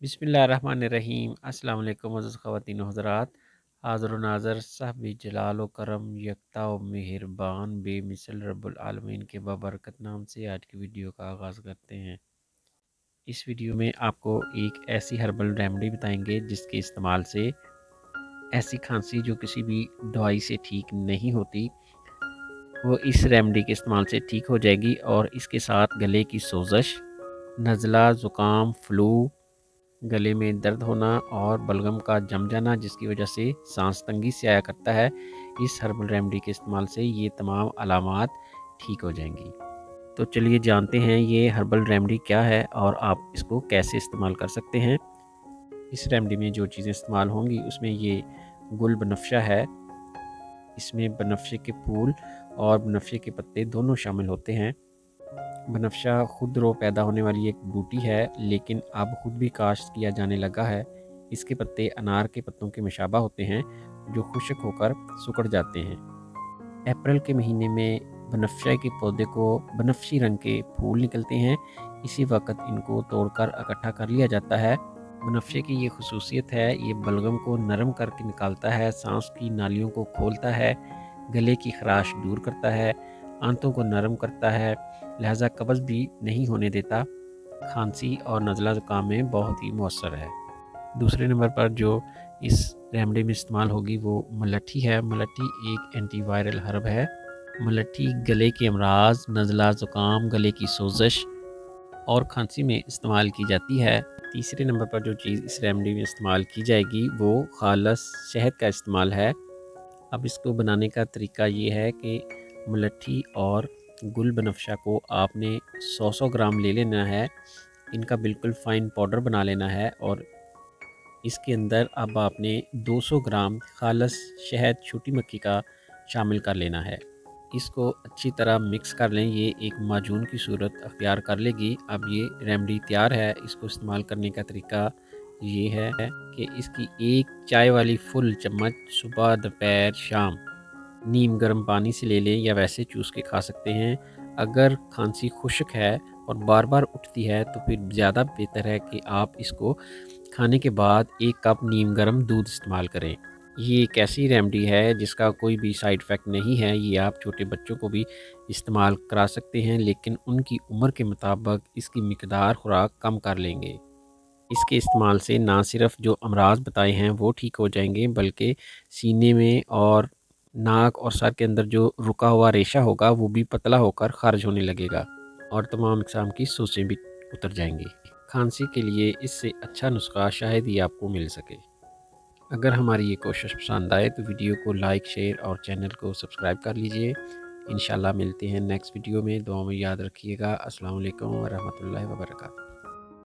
बिस्मिल्लाहिर्रहमानिर्रहीम। अस्सलाम वालेकुम अज़ीज़ ख़वातीन व हज़रात। हाज़िर व नाज़िर साहिब जलाल व करम यकता व मेहरबान बेमिसल रब्बुल आलमीन के बाबरकत नाम से आज की वीडियो का आगाज़ करते हैं। इस वीडियो में आपको एक ऐसी हर्बल रेमेडी बताएंगे जिसके इस्तेमाल से ऐसी खांसी जो किसी भी दवाई से ठीक नहीं होती वो इस रेमेडी के इस्तेमाल से ठीक हो जाएगी। और इसके साथ गले की सोजश, नज़ला, ज़ुकाम, फ्लू, गले में दर्द होना और बलगम का जम जाना जिसकी वजह से सांस तंगी से आया करता है, इस हर्बल रेमेडी के इस्तेमाल से ये तमाम अलामात ठीक हो जाएंगी। तो चलिए जानते हैं ये हर्बल रेमेडी क्या है और आप इसको कैसे इस्तेमाल कर सकते हैं। इस रेमेडी में जो चीज़ें इस्तेमाल होंगी उसमें ये गुल बनफ्शा है, इसमें बनफ्शे के फूल और बनफ्शे के पत्ते दोनों शामिल होते हैं। बनफ्शा खुद रो पैदा होने वाली एक बूटी है लेकिन अब खुद भी काश्त किया जाने लगा है। इसके पत्ते अनार के पत्तों के मुशाबा होते हैं जो खुश्क होकर सिकुड़ जाते हैं। अप्रैल के महीने में बनफ्शा के पौधे को बनफ्शी रंग के फूल निकलते हैं। इसी वक्त इनको तोड़कर इकट्ठा कर लिया जाता है। बनफ्शे की ये खसूसियत है, ये बलगम को नरम करके निकालता है, सांस की नालियों को खोलता है, गले की खराश दूर करता है, आंतों को नरम करता है, लिहाजा कब्ज़ भी नहीं होने देता। खांसी और नज़ला ज़ुकाम में बहुत ही मौसर है। दूसरे नंबर पर जो इस रेमेडी में इस्तेमाल होगी वो मलट्ठी है। मलट्ठी एक एंटीवायरल हर्ब है। मलट्ठी गले के अमराज, नज़ला ज़ुकाम, गले की सोजश और खांसी में इस्तेमाल की जाती है। तीसरे नंबर पर जो चीज़ इस रेमेडी में इस्तेमाल की जाएगी वो खालस शहद का इस्तेमाल है। अब इसको बनाने का तरीका ये है कि मलट्ठी और गुल बनफ्शा को आपने 100 ग्राम ले लेना है। इनका बिल्कुल फ़ाइन पाउडर बना लेना है और इसके अंदर अब आपने 200 ग्राम खालस शहद छोटी मक्खी का शामिल कर लेना है। इसको अच्छी तरह मिक्स कर लें, ये एक माजून की सूरत अख्तियार कर लेगी। अब ये रेमेडी तैयार है। इसको इस्तेमाल करने का तरीका ये है कि इसकी एक चाय वाली फुल चम्मच सुबह, दोपहर, शाम नीम गर्म पानी से ले लें या वैसे चूस के खा सकते हैं। अगर खांसी खुश्क है और बार बार उठती है तो फिर ज़्यादा बेहतर है कि आप इसको खाने के बाद 1 कप नीम गर्म दूध इस्तेमाल करें। ये एक ऐसी रेमेडी है जिसका कोई भी साइड इफ़ेक्ट नहीं है। ये आप छोटे बच्चों को भी इस्तेमाल करा सकते हैं लेकिन उनकी उम्र के मुताबिक इसकी मिकदार खुराक कम कर लेंगे। इसके इस्तेमाल से ना सिर्फ जो अमराज बताए हैं वो ठीक हो जाएंगे बल्कि सीने में और नाक और सर के अंदर जो रुका हुआ रेशा होगा वो भी पतला होकर खारिज होने लगेगा और तमाम इकसाम की सोचें भी उतर जाएंगी। खांसी के लिए इससे अच्छा नुस्खा शायद ही आपको मिल सके। अगर हमारी ये कोशिश पसंद आए तो वीडियो को लाइक, शेयर और चैनल को सब्सक्राइब कर लीजिए। इंशाल्लाह मिलते हैं नेक्स्ट वीडियो में। दुआ में याद रखिएगा। अस्सलाम वालेकुम व रहमतुल्लाहि व बरकातहू।